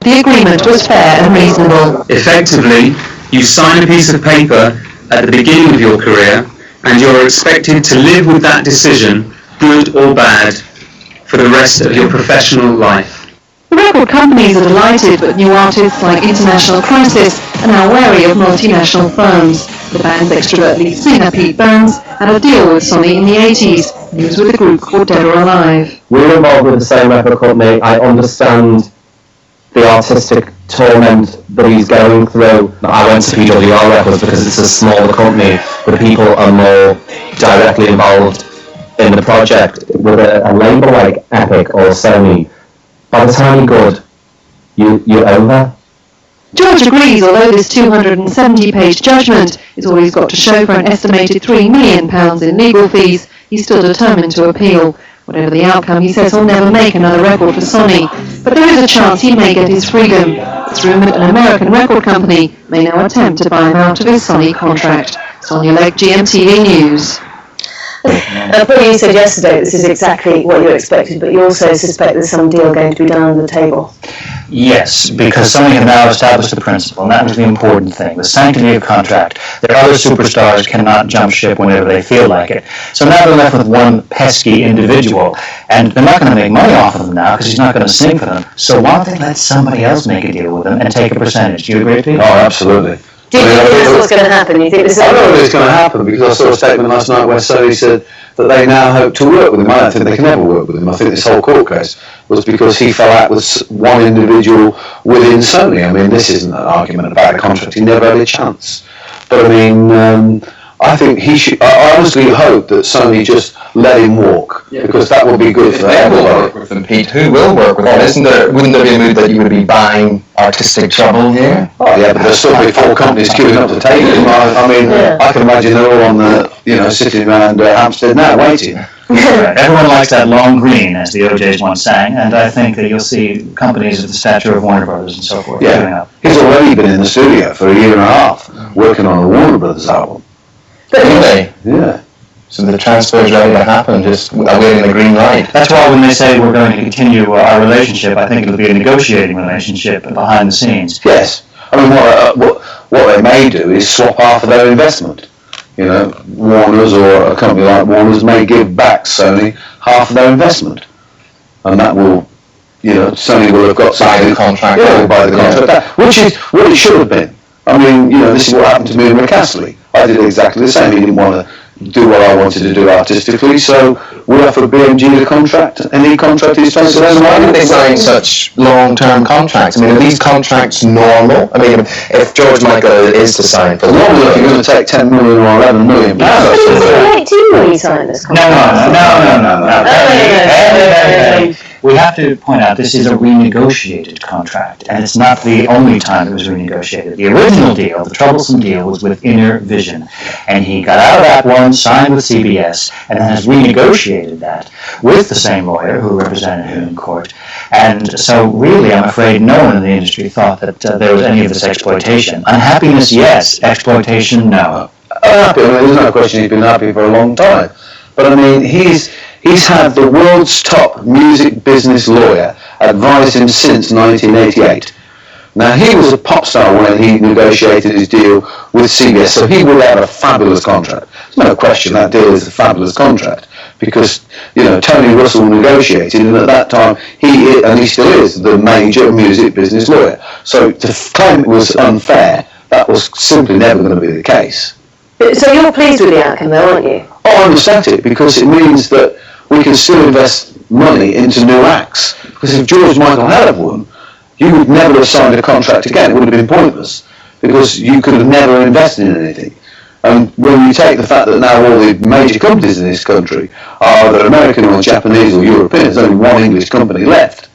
The agreement was fair and reasonable. Effectively, you sign a piece of paper at the beginning of your career, and you're expected to live with that decision, good or bad, for the rest of your professional life. The record companies are delighted, but new artists like International Crisis are now wary of multinational firms. The band's extrovert lead singer Pete Burns had a deal with Sony in the 80s, and he was with a group called Dead or Alive. We're involved with the same record company. I understand the artistic torment that he's going through. I went to PWR Records because it's a smaller company, but people are more directly involved in the project. With a label like Epic or Sony, by the time you're over. George agrees, although this 270-page judgment is all he's got to show for an estimated £3 million in legal fees, he's still determined to appeal. Whatever the outcome, he says he'll never make another record for Sony, but there is a chance he may get his freedom. It's rumoured an American record company may now attempt to buy him out of his Sony contract. Sonia Legg, GMTV News. I thought you said yesterday this is exactly what you expected, but you also suspect there's some deal going to be done on the table. Yes, because Sony have now established the principle, and that was the important thing, the sanctity of contract. Their other superstars cannot jump ship whenever they feel like it. So now they're left with one pesky individual, and they're not going to make money off of him now because he's not going to sing for them. So why don't they let somebody else make a deal with them and take a percentage? Do you agree, Pete? Oh, absolutely. Do you think that's what's going to happen? You think this is I know it's going to happen because I saw a statement last night where Sony said that they now hope to work with him. I don't think they can ever work with him. I think this whole court case was because he fell out with one individual within Sony. I mean, this isn't an argument about a contract. He never had a chance. But I mean, I think he should. I honestly hope that Sony just let him walk because that would be good for everyone. everybody. Will work with him, Pete. Who will work with him? Wouldn't there be a mood that you would be buying artistic trouble here? Oh yeah, but there'll still be 4 companies queuing up to take him. I mean, I can imagine they're all on the, sitting around Hampstead now waiting. Everyone likes that long green, as the OJs once sang, and I think that you'll see companies of the stature of Warner Brothers and so forth queuing up. He's already been in the studio for a year and a half working on a Warner Brothers album. Really? Yeah. So the transfer is ready to happen, just awaiting the green light. That's why when they say we're going to continue our relationship, I think it'll be a negotiating relationship behind the scenes. Yes. I mean, what they may do is swap half of their investment. You know, Warner's or a company like Warner's may give back Sony half of their investment. And that will, Sony will have got By the contract. Yeah, by the contract. Which is what it should have been. I mean, this is what happened to me and Rick Astley. I did exactly the same. He didn't want to do what I wanted to do artistically, so we offered BMG the contract, and he contracted his fans. So why do they sign such long-term contracts? I mean, are these contracts normal? I mean, if George Michael is to sign for normally, if you're going to take 10 million or 11 million, but it's 18 when he signed this contract. No. We have to point out this is a renegotiated contract, and it's not the only time it was renegotiated. The original deal, the troublesome deal, was with Inner Vision, and he got out of that one, signed with CBS, and then has renegotiated that with the same lawyer who represented him in court. And so really, I'm afraid no one in the industry thought that there was any of this exploitation. Unhappiness, yes. Exploitation, no. Unhappy, there's no question he's been happy for a long time. But I mean, he's had the world's top music business lawyer advise him since 1988. Now, he was a pop star when he negotiated his deal with CBS, so he would have a fabulous contract. There's no question that deal is a fabulous contract because, Tony Russell negotiated, and at that time, he still is, the major music business lawyer. So to claim it was unfair, that was simply never going to be the case. So you're pleased with the outcome, though, aren't you? Oh, I'm ecstatic because it means that we can still invest money into new acts. Because if George Michael had won, you would never have signed a contract again. It would have been pointless because you could have never invested in anything. And when you take the fact that now all the major companies in this country are either American or Japanese or European, there's only one English company left,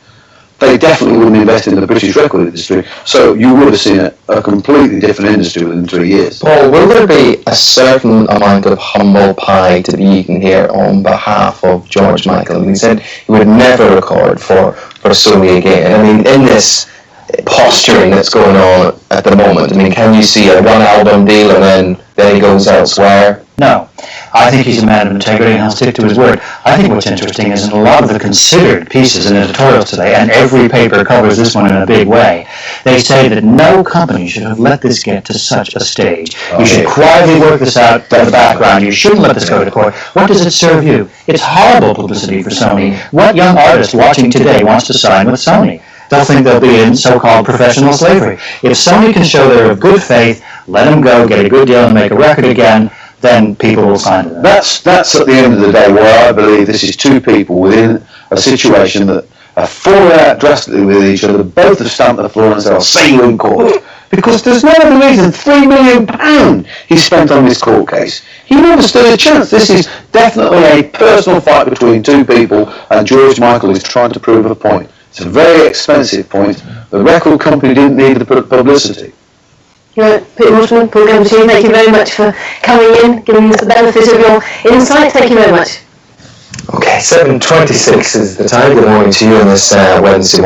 they definitely wouldn't invest in the British record industry. So you would have seen a completely different industry within 3 years. Paul, will there be a certain amount of humble pie to be eaten here on behalf of George Michael? I mean, he said he would never record for Sony again. I mean, in this posturing that's going on at the moment, I mean, can you see a one-album deal and then he goes elsewhere? No. I think he's a man of integrity and he'll stick to his word. I think what's interesting is in a lot of the considered pieces and editorials today, and every paper covers this one in a big way, they say that no company should have let this get to such a stage. You should quietly work this out in the background. You shouldn't let this go to court. What does it serve you? It's horrible publicity for Sony. What young artist watching today wants to sign with Sony? They'll think they'll be in so-called professional slavery. If Sony can show they're of good faith, let them go, get a good deal and make a record again, then people will sign it. That's at the end of the day where I believe this is two people within a situation that have fallen out drastically with each other. Both have stamped the floor and said, I'll see you in court. Because there's no other reason. £3 million he spent on this court case. He never stood a chance. This is definitely a personal fight between two people, and George Michael is trying to prove a point. It's a very expensive point. The record company didn't need the publicity. Pete Waterman, Paul, come to you. Thank you very much for coming in, giving us the benefit of your insight. Thank you very much. Okay, 7:26 is the time. Good morning to you on this Wednesday.